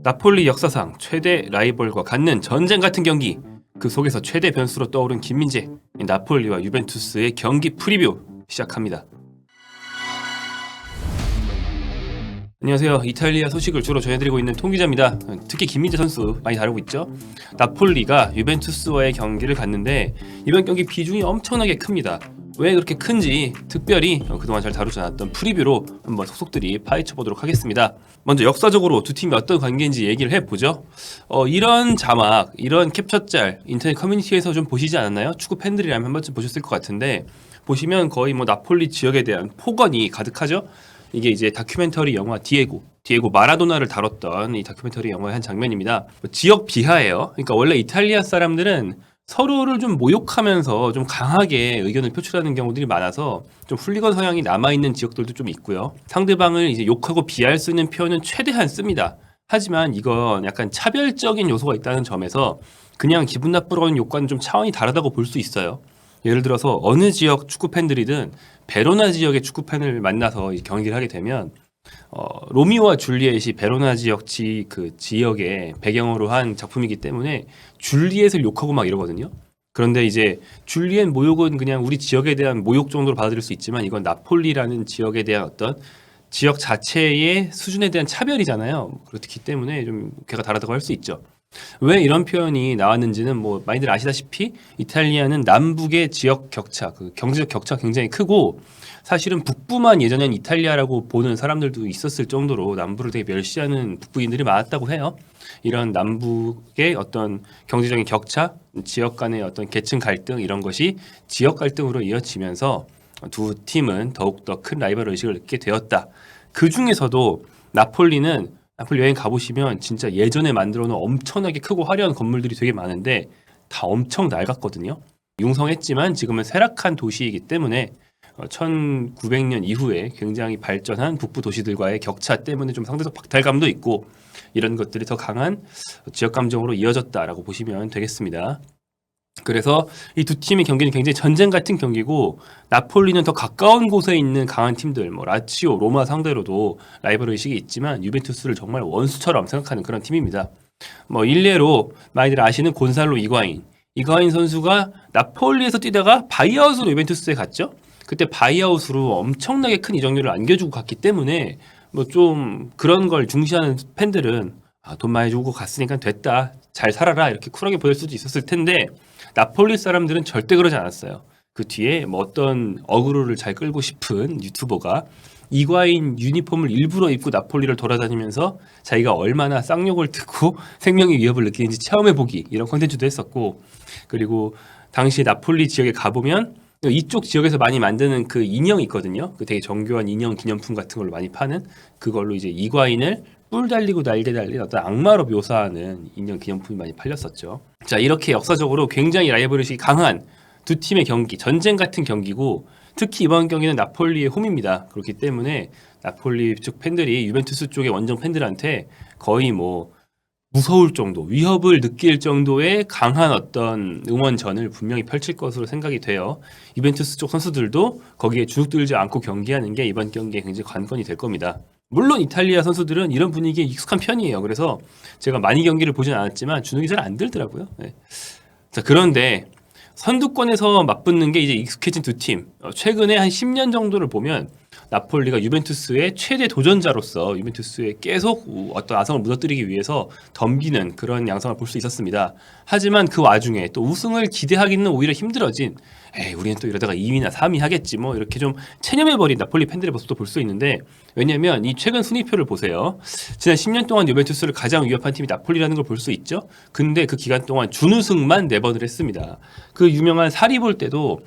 나폴리 역사상 최대 라이벌과 갖는 전쟁 같은 경기, 그 속에서 최대 변수로 떠오른 김민재, 나폴리와 유벤투스의 경기 프리뷰 시작합니다. 안녕하세요. 이탈리아 소식을 주로 전해드리고 있는 통기자입니다. 특히 김민재 선수 많이 다루고 있죠. 나폴리가 유벤투스와의 경기를 갔는데 이번 경기 비중이 엄청나게 큽니다. 왜 그렇게 큰지 특별히 그동안 잘 다루지 않았던 프리뷰로 한번 속속들이 파헤쳐 보도록 하겠습니다. 먼저 역사적으로 두 팀이 어떤 관계인지 얘기를 해보죠. 이런 자막, 이런 캡처짤 인터넷 커뮤니티에서 좀 보시지 않았나요? 축구 팬들이라면 한 번쯤 보셨을 것 같은데, 보시면 거의 나폴리 지역에 대한 폭언이 가득하죠. 이게 이제 다큐멘터리 영화 디에고 마라도나를 다뤘던 이 다큐멘터리 영화의 한 장면입니다. 지역 비하예요. 그러니까 원래 이탈리아 사람들은 서로를 좀 모욕하면서 좀 강하게 의견을 표출하는 경우들이 많아서 좀 훌리건 성향이 남아있는 지역들도 좀 있고요. 상대방을 이제 욕하고 비하할 수 있는 표현은 최대한 씁니다. 하지만 이건 약간 차별적인 요소가 있다는 점에서 그냥 기분 나쁘러 하는 욕과는 좀 차원이 다르다고 볼 수 있어요. 예를 들어서 어느 지역 축구 팬들이든 베로나 지역의 축구 팬을 만나서 경기를 하게 되면 로미오와 줄리엣이 베로나 지역 그 지역의 배경으로 한 작품이기 때문에 줄리엣을 욕하고 막 이러거든요. 그런데 이제 줄리엣 모욕은 그냥 우리 지역에 대한 모욕 정도로 받아들일 수 있지만 이건 나폴리라는 지역에 대한 어떤 지역 자체의 수준에 대한 차별이잖아요. 그렇기 때문에 좀 걔가 다르다고 할 수 있죠. 왜 이런 표현이 나왔는지는 많이들 아시다시피 이탈리아는 남북의 지역 격차, 그 경제적 격차가 굉장히 크고, 사실은 북부만 예전엔 이탈리아라고 보는 사람들도 있었을 정도로 남부를 되게 멸시하는 북부인들이 많았다고 해요. 이런 남북의 어떤 경제적인 격차, 지역 간의 어떤 계층 갈등, 이런 것이 지역 갈등으로 이어지면서 두 팀은 더욱더 큰 라이벌 의식을 느끼게 되었다. 그 중에서도 나폴리 여행 가보시면 진짜 예전에 만들어 놓은 엄청나게 크고 화려한 건물들이 되게 많은데 다 엄청 낡았거든요. 융성했지만 지금은 쇠락한 도시이기 때문에 1900년 이후에 굉장히 발전한 북부 도시들과의 격차 때문에 좀 상대적 박탈감도 있고, 이런 것들이 더 강한 지역 감정으로 이어졌다라고 보시면 되겠습니다. 그래서 이 두 팀의 경기는 굉장히 전쟁 같은 경기고, 나폴리는 더 가까운 곳에 있는 강한 팀들, 라치오, 로마 상대로도 라이벌 의식이 있지만 유벤투스를 정말 원수처럼 생각하는 그런 팀입니다. 일례로 많이들 아시는 곤살로 이과인 선수가 나폴리에서 뛰다가 바이아웃으로 유벤투스에 갔죠. 그때 바이아웃으로 엄청나게 큰 이적료를 안겨주고 갔기 때문에 좀 그런 걸 중시하는 팬들은 돈 많이 주고 갔으니까 됐다, 잘 살아라, 이렇게 쿨하게 보일 수도 있었을 텐데, 나폴리 사람들은 절대 그러지 않았어요. 그 뒤에 어떤 어그로를 잘 끌고 싶은 유튜버가 이과인 유니폼을 일부러 입고 나폴리를 돌아다니면서 자기가 얼마나 쌍욕을 듣고 생명의 위협을 느끼는지 체험해보기, 이런 콘텐츠도 했었고, 그리고 당시 나폴리 지역에 가보면 이쪽 지역에서 많이 만드는 그 인형이 있거든요. 그 되게 정교한 인형 기념품 같은 걸로 많이 파는, 그걸로 이제 이과인을 뿔 달리고 날개 달린 어떤 악마로 묘사하는 인형 기념품이 많이 팔렸었죠. 자, 이렇게 역사적으로 굉장히 라이벌의식이 강한 두 팀의 경기, 전쟁 같은 경기고, 특히 이번 경기는 나폴리의 홈입니다. 그렇기 때문에 나폴리 쪽 팬들이 유벤투스 쪽의 원정 팬들한테 거의 무서울 정도, 위협을 느낄 정도의 강한 어떤 응원전을 분명히 펼칠 것으로 생각이 돼요. 유벤투스 쪽 선수들도 거기에 주눅들지 않고 경기하는 게 이번 경기에 굉장히 관건이 될 겁니다. 물론 이탈리아 선수들은 이런 분위기에 익숙한 편이에요. 그래서 제가 많이 경기를 보진 않았지만 주눅이 잘 안 들더라고요. 네. 자, 그런데 선두권에서 맞붙는 게 이제 익숙해진 두 팀. 최근에 한 10년 정도를 보면 나폴리가 유벤투스의 최대 도전자로서 유벤투스에 계속 어떤 아성을 무너뜨리기 위해서 덤비는 그런 양상을 볼 수 있었습니다. 하지만 그 와중에 또 우승을 기대하기는 오히려 힘들어진, 우리는 또 이러다가 2위나 3위 하겠지 이렇게 좀 체념해버린 나폴리 팬들의 모습도 볼 수 있는데, 왜냐하면 이 최근 순위표를 보세요. 지난 10년 동안 유벤투스를 가장 위협한 팀이 나폴리라는 걸 볼 수 있죠. 근데 그 기간 동안 준우승만 4번을 했습니다. 그 유명한 사리 볼 때도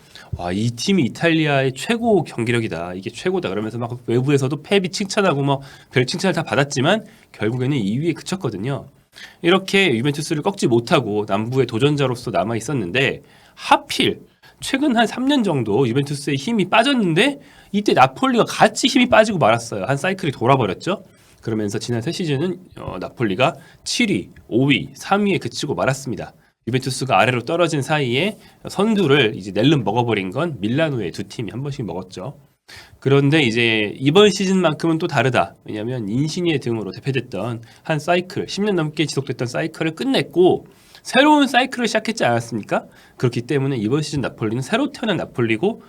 이 팀이 이탈리아의 최고 경기력이다, 이게 최고다 그러면서 외부에서도 펩이 칭찬하고 별 칭찬을 다 받았지만 결국에는 2위에 그쳤거든요. 이렇게 유벤투스를 꺾지 못하고 남부의 도전자로서 남아 있었는데, 하필 최근 한 3년 정도 유벤투스의 힘이 빠졌는데 이때 나폴리가 같이 힘이 빠지고 말았어요. 한 사이클이 돌아버렸죠. 그러면서 지난 새 시즌은 나폴리가 7위, 5위, 3위에 그치고 말았습니다. 유벤투스가 아래로 떨어진 사이에 선두를 이제 낼름 먹어버린 건 밀라노의 두 팀이 한 번씩 먹었죠. 그런데 이제 이번 시즌만큼은 또 다르다. 왜냐하면 인시니의 등으로 대표됐던 한 사이클, 10년 넘게 지속됐던 사이클을 끝냈고 새로운 사이클을 시작했지 않았습니까? 그렇기 때문에 이번 시즌 나폴리는 새로 태어난 나폴리고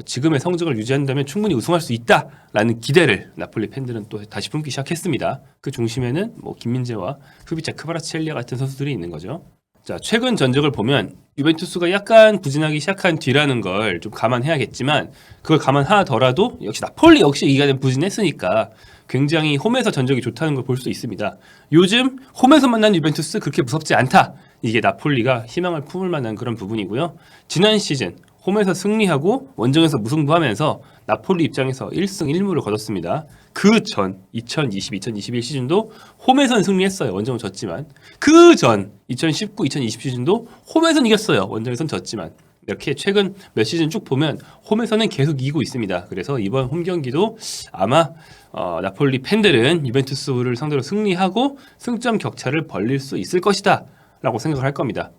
지금의 성적을 유지한다면 충분히 우승할 수 있다라는 기대를 나폴리 팬들은 또 다시 품기 시작했습니다. 그 중심에는 뭐 김민재와 후비차 크바라치엘리아 같은 선수들이 있는 거죠. 자, 최근 전적을 보면 유벤투스가 약간 부진하기 시작한 뒤라는 걸 좀 감안해야겠지만 그걸 감안하더라도 역시 나폴리 역시 이가는 부진했으니까 굉장히 홈에서 전적이 좋다는 걸 볼 수 있습니다. 요즘 홈에서 만난 유벤투스 그렇게 무섭지 않다. 이게 나폴리가 희망을 품을 만한 그런 부분이고요. 지난 시즌 홈에서 승리하고 원정에서 무승부하면서 나폴리 입장에서 1승 1무를 거뒀습니다. 그 전 2020-2021 시즌도 홈에선 승리했어요. 원정은 졌지만. 그 전 2019-2020 시즌도 홈에선 이겼어요. 원정에선 졌지만. 이렇게 최근 몇 시즌 쭉 보면 홈에서는 계속 이기고 있습니다. 그래서 이번 홈 경기도 아마 나폴리 팬들은 유벤투스를 상대로 승리하고 승점 격차를 벌릴 수 있을 것이다 라고 생각을 할 겁니다.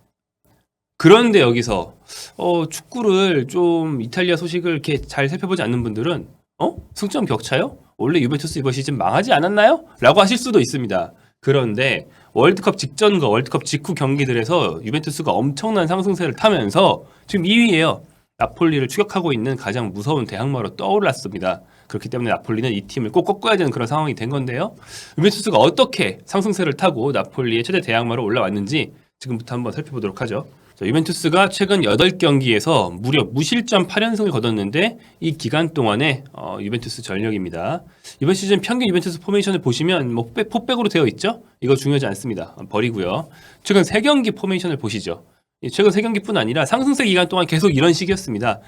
그런데 여기서 축구를 좀 이탈리아 소식을 이렇게 잘 살펴보지 않는 분들은 승점 격차요? 원래 유벤투스 이번 시즌 망하지 않았나요? 라고 하실 수도 있습니다. 그런데 월드컵 직전과 월드컵 직후 경기들에서 유벤투스가 엄청난 상승세를 타면서 지금 2위예요. 나폴리를 추격하고 있는 가장 무서운 대항마로 떠올랐습니다. 그렇기 때문에 나폴리는 이 팀을 꼭 꺾어야 되는 그런 상황이 된 건데요. 유벤투스가 어떻게 상승세를 타고 나폴리의 최대 대항마로 올라왔는지 지금부터 한번 살펴보도록 하죠. 자, 유벤투스가 최근 8경기에서 무려 무실점 8연승을 거뒀는데 이 기간 동안에 유벤투스 전력입니다. 이번 시즌 평균 유벤투스 포메이션을 보시면 뭐 포백으로 되어 있죠? 이거 중요하지 않습니다. 버리고요. 최근 3경기 포메이션을 보시죠. 최근 3경기뿐 아니라 상승세 기간 동안 계속 이런 식이었습니다.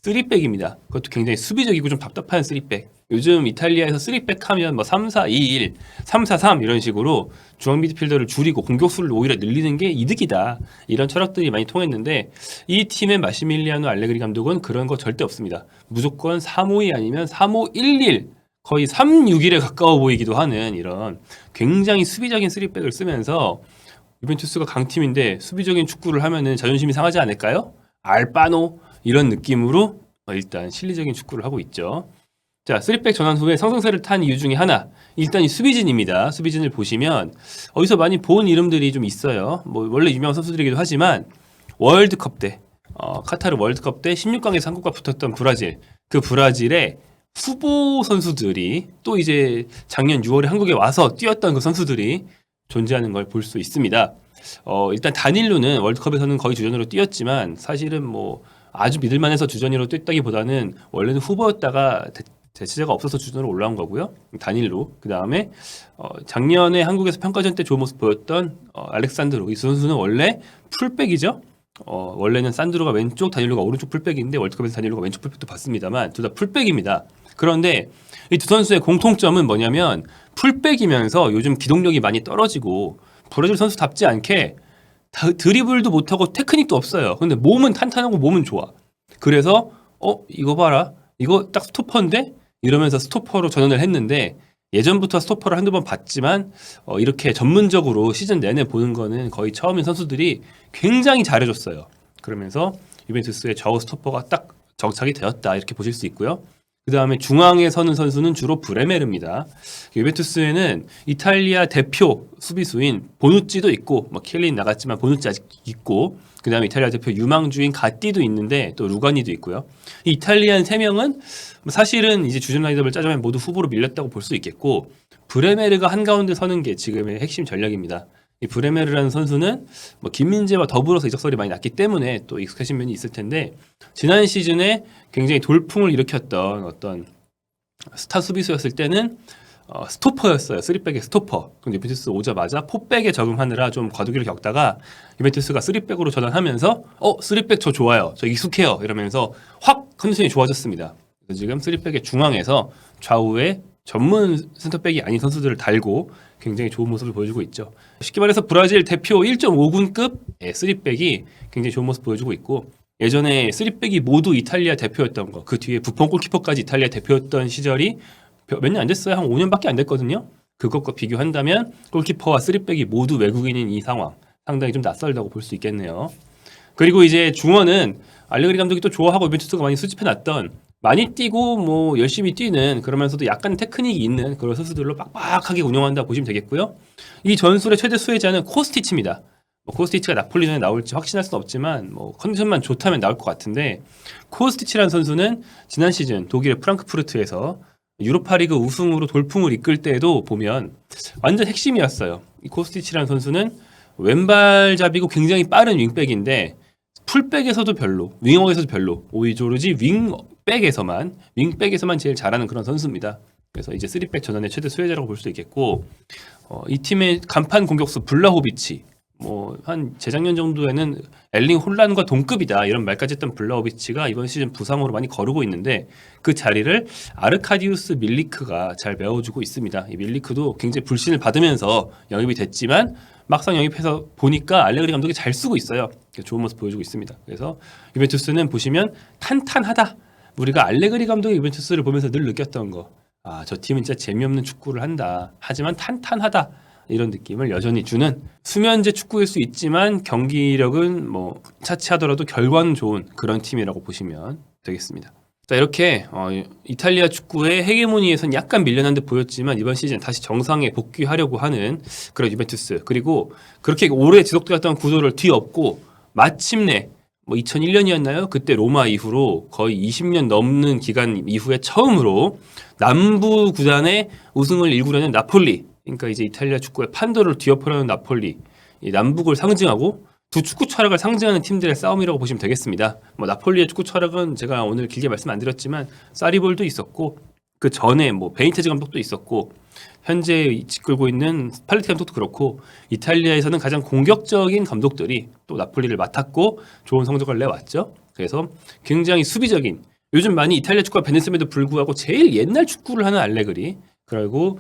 3백입니다. 그것도 굉장히 수비적이고 좀 답답한 3백. 요즘 이탈리아에서 3백 하면 뭐 3-4-2-1, 3-4-3 이런 식으로 중앙 미드필더를 줄이고 공격수를 오히려 늘리는 게 이득이다. 이런 철학들이 많이 통했는데 이 팀의 마시밀리아노 알레그리 감독은 그런 거 절대 없습니다. 무조건 3-5-2 아니면 3-5-1-1 거의 3-6-1에 가까워 보이기도 하는 이런 굉장히 수비적인 3백을 쓰면서 유벤투스가 강팀인데 수비적인 축구를 하면은 자존심이 상하지 않을까요? 알바노 이런 느낌으로 일단 실리적인 축구를 하고 있죠. 자, 3백 전환 후에 상승세를 탄 이유 중에 하나 일단 이 수비진입니다. 수비진을 보시면 어디서 많이 본 이름들이 좀 있어요. 뭐 원래 유명한 선수들이기도 하지만 월드컵 때 카타르 월드컵 때 16강에서 한국과 붙었던 브라질 그 브라질의 후보 선수들이 또 이제 작년 6월에 한국에 와서 뛰었던 그 선수들이 존재하는 걸 볼 수 있습니다. 일단 다닐로는 월드컵에서는 거의 주전으로 뛰었지만 사실은 뭐 아주 믿을만해서 주전으로 뛰었다기보다는 원래는 후보였다가 대체제가 없어서 주전으로 올라온 거고요. 다닐로. 그 다음에 작년에 한국에서 평가전 때 좋은 모습 보였던 알렉산드로. 이 선수는 원래 풀백이죠. 원래는 산드로가 왼쪽, 다닐로가 오른쪽 풀백인데 월드컵에서 다닐로가 왼쪽 풀백도 봤습니다만 둘 다 풀백입니다. 그런데 이 두 선수의 공통점은 뭐냐면 풀백이면서 요즘 기동력이 많이 떨어지고 브라질 선수답지 않게 드리블도 못하고 테크닉도 없어요. 근데 몸은 탄탄하고 몸은 좋아. 그래서 이거 봐라. 이거 딱 스토퍼인데? 이러면서 스토퍼로 전환을 했는데 예전부터 스토퍼를 한두 번 봤지만 이렇게 전문적으로 시즌 내내 보는 거는 거의 처음인 선수들이 굉장히 잘해줬어요. 그러면서 유벤투스의 저 스토퍼가 딱 정착이 되었다 이렇게 보실 수 있고요. 그 다음에 중앙에 서는 선수는 주로 브레메르입니다. 유벤투스에는 이탈리아 대표 수비수인 보누찌도 있고 뭐 킬린 나갔지만 보누찌 아직 있고 그 다음에 이탈리아 대표 유망주인 가띠도 있는데 또 루가니도 있고요. 이 이탈리안 3명은 사실은 이제 주전 라인업을 짜자면 모두 후보로 밀렸다고 볼 수 있겠고 브레메르가 한가운데 서는 게 지금의 핵심 전략입니다. 이 브레메르라는 선수는 뭐 김민재와 더불어서 이적설이 많이 났기 때문에 또 익숙하신 면이 있을 텐데 지난 시즌에 굉장히 돌풍을 일으켰던 어떤 스타 수비수였을 때는 스토퍼였어요. 3백의 스토퍼. 그럼 유벤투스 오자마자 4백에 적응하느라 좀 과도기를 겪다가 유벤투스가 3백으로 전환하면서 3백 저 좋아요. 저 익숙해요. 이러면서 확 컨디션이 좋아졌습니다. 그래서 지금 3백의 중앙에서 좌우에 전문 센터백이 아닌 선수들을 달고 굉장히 좋은 모습을 보여주고 있죠. 쉽게 말해서 브라질 대표 1.5군급 3백이 굉장히 좋은 모습 보여주고 있고 예전에 3백이 모두 이탈리아 대표였던 거 그 뒤에 부폰 골키퍼까지 이탈리아 대표였던 시절이 몇 년 안 됐어요. 한 5년밖에 안 됐거든요. 그것과 비교한다면 골키퍼와 3백이 모두 외국인인 이 상황 상당히 좀 낯설다고 볼 수 있겠네요. 그리고 이제 중원은 알레그리 감독이 또 좋아하고 유벤투스가 많이 수집해놨던 많이 뛰고 뭐 열심히 뛰는 그러면서도 약간 테크닉이 있는 그런 선수들로 빡빡하게 운영한다 보시면 되겠고요. 이 전술의 최대 수혜자는 코스티치입니다. 뭐 코스티치가 나폴리전에 나올지 확신할 수는 없지만 뭐 컨디션만 좋다면 나올 것 같은데 코스티치라는 선수는 지난 시즌 독일의 프랑크푸르트에서 유로파리그 우승으로 돌풍을 이끌 때에도 보면 완전 핵심이었어요. 이 코스티치라는 선수는 왼발잡이고 굉장히 빠른 윙백인데 풀백에서도 별로, 윙어에서도 별로, 오히려 윙백에서만 제일 잘하는 그런 선수입니다. 그래서 이제 3백 전환의 최대 수혜자라고 볼 수도 있겠고, 이 팀의 간판 공격수 블라호비치, 뭐 한 재작년 정도에는 엘링 홀란과 동급이다 이런 말까지 했던 블라호비치가 이번 시즌 부상으로 많이 거르고 있는데 그 자리를 아르카디우스 밀리크가 잘 메워주고 있습니다. 이 밀리크도 굉장히 불신을 받으면서 영입이 됐지만 막상 영입해서 보니까 알레그리 감독이 잘 쓰고 있어요. 좋은 모습 보여주고 있습니다. 그래서 유벤투스는 보시면 탄탄하다. 우리가 알레그리 감독의 유벤투스를 보면서 늘 느꼈던 거. 아, 저 팀은 진짜 재미없는 축구를 한다. 하지만 탄탄하다. 이런 느낌을 여전히 주는 수면제 축구일 수 있지만 경기력은 뭐 차치하더라도 결과는 좋은 그런 팀이라고 보시면 되겠습니다. 자, 이렇게 이탈리아 축구의 헤게모니에선 약간 밀려난 듯 보였지만 이번 시즌 다시 정상에 복귀하려고 하는 그런 유벤투스, 그리고 그렇게 오래 지속되었던 구도를 뒤엎고 마침내 뭐 2001년이었나요? 그때 로마 이후로 거의 20년 넘는 기간 이후에 처음으로 남부 구단의 우승을 일구려는 나폴리, 그러니까 이제 이탈리아 축구의 판도를 뒤엎으려는 나폴리, 이 남북을 상징하고 두 축구 철학을 상징하는 팀들의 싸움이라고 보시면 되겠습니다. 뭐 나폴리의 축구 철학은 제가 오늘 길게 말씀 안 드렸지만 사리볼도 있었고 그 전에 뭐 베니테즈 감독도 있었고 현재 이끌고 있는 스팔레티 감독도 그렇고 이탈리아에서는 가장 공격적인 감독들이 또 나폴리를 맡았고 좋은 성적을 내왔죠. 그래서 굉장히 수비적인, 요즘 많이 이탈리아 축구가 베네스임에도 불구하고 제일 옛날 축구를 하는 알레그리, 그리고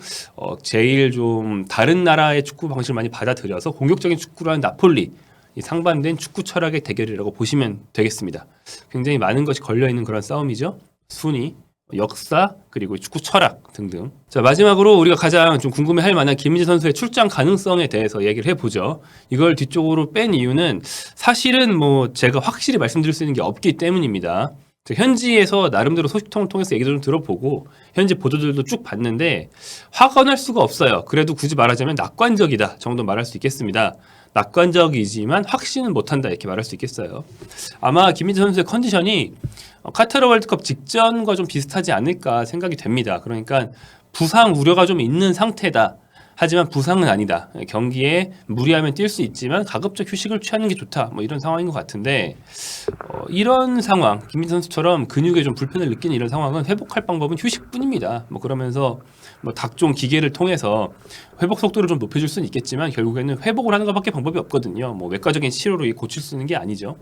제일 좀 다른 나라의 축구 방식을 많이 받아들여서 공격적인 축구를 하는 나폴리, 이 상반된 축구 철학의 대결이라고 보시면 되겠습니다. 굉장히 많은 것이 걸려있는 그런 싸움이죠. 순위, 역사, 그리고 축구 철학 등등. 자, 마지막으로 우리가 가장 좀 궁금해할 만한 김민재 선수의 출장 가능성에 대해서 얘기를 해보죠. 이걸 뒤쪽으로 뺀 이유는 사실은 뭐 제가 확실히 말씀드릴 수 있는 게 없기 때문입니다. 현지에서 나름대로 소식통을 통해서 얘기도 좀 들어보고 현지 보도들도 쭉 봤는데 확언할 수가 없어요. 그래도 굳이 말하자면 낙관적이다 정도 말할 수 있겠습니다. 낙관적이지만 확신은 못한다 이렇게 말할 수 있겠어요. 아마 김민재 선수의 컨디션이 카타르 월드컵 직전과 좀 비슷하지 않을까 생각이 됩니다. 그러니까 부상 우려가 좀 있는 상태다. 하지만 부상은 아니다. 경기에 무리하면 뛸 수 있지만 가급적 휴식을 취하는 게 좋다. 뭐 이런 상황인 것 같은데 이런 상황, 김민재 선수처럼 근육에 좀 불편을 느끼는 이런 상황은 회복할 방법은 휴식뿐입니다. 뭐 그러면서 뭐 각종 기계를 통해서 회복 속도를 좀 높여줄 수는 있겠지만 결국에는 회복을 하는 것밖에 방법이 없거든요. 뭐 외과적인 치료로 고칠 수 있는 게 아니죠.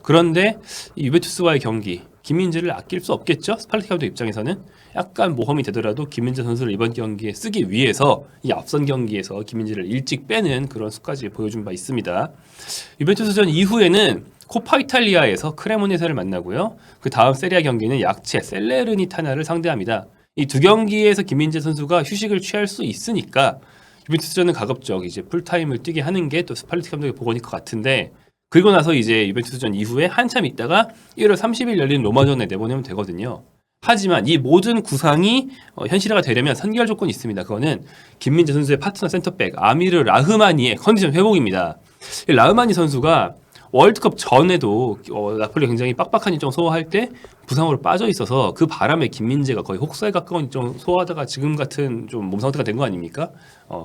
그런데 이 유벤투스와의 경기, 김민재를 아낄 수 없겠죠. 스팔레티 감독 입장에서는 약간 모험이 되더라도 김민재 선수를 이번 경기에 쓰기 위해서 이 앞선 경기에서 김민재를 일찍 빼는 그런 수까지 보여준 바 있습니다. 유벤투스전 이후에는 코파 이탈리아에서 크레모네세를 만나고요. 그 다음 세리아 경기는 약체 셀레르니타나를 상대합니다. 이 두 경기에서 김민재 선수가 휴식을 취할 수 있으니까 유벤투스전은 가급적 이제 풀타임을 뛰게 하는 게 또 스팔레티 감독의 복원일 것 같은데, 그리고 나서 이제 유벤투스전 이후에 한참 있다가 1월 30일 열린 로마전에 내보내면 되거든요. 하지만 이 모든 구상이 현실화가 되려면 선결 조건이 있습니다. 그거는 김민재 선수의 파트너 센터백 아미르 라흐마니의 컨디션 회복입니다. 이 라흐마니 선수가 월드컵 전에도 나폴리 굉장히 빡빡한 일정 소화할 때 부상으로 빠져 있어서 그 바람에 김민재가 거의 혹사에 가까운 일정 소화하다가 지금 같은 좀 몸 상태가 된 거 아닙니까?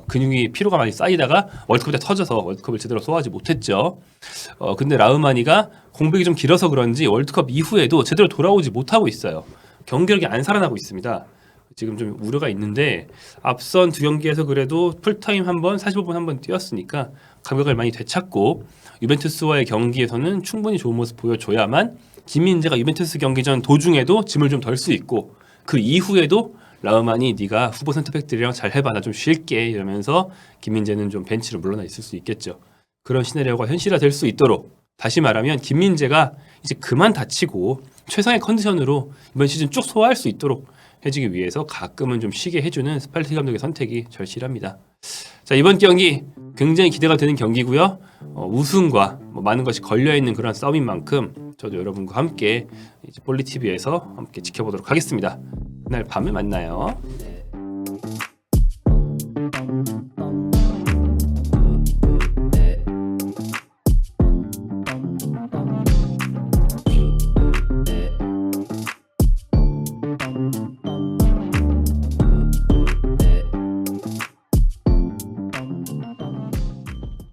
근육이 피로가 많이 쌓이다가 월드컵 때 터져서 월드컵을 제대로 소화하지 못했죠. 근데 라흐마니가 공백이 좀 길어서 그런지 월드컵 이후에도 제대로 돌아오지 못하고 있어요. 경기력이 안 살아나고 있습니다. 지금 좀 우려가 있는데 앞선 두 경기에서 그래도 풀타임 한번 45분 한번 뛰었으니까 감각을 많이 되찾고 유벤투스와의 경기에서는 충분히 좋은 모습 보여줘야만 김민재가 유벤투스 경기 전 도중에도 짐을 좀 덜 수 있고 그 이후에도 라흐마니 네가 후보 센터백들이랑 잘 해봐 나 좀 쉴게 이러면서 김민재는 좀 벤치로 물러나 있을 수 있겠죠. 그런 시나리오가 현실화될 수 있도록, 다시 말하면 김민재가 이제 그만 다치고 최상의 컨디션으로 이번 시즌 쭉 소화할 수 있도록 해주기 위해서 가끔은 좀 쉬게 해주는 스팔레티 감독의 선택이 절실합니다. 자, 이번 경기 굉장히 기대가 되는 경기고요. 우승과 많은 것이 걸려 있는 그런 싸움인 만큼 저도 여러분과 함께 이제 볼리TV에서 함께 지켜보도록 하겠습니다. 그날 밤에 만나요.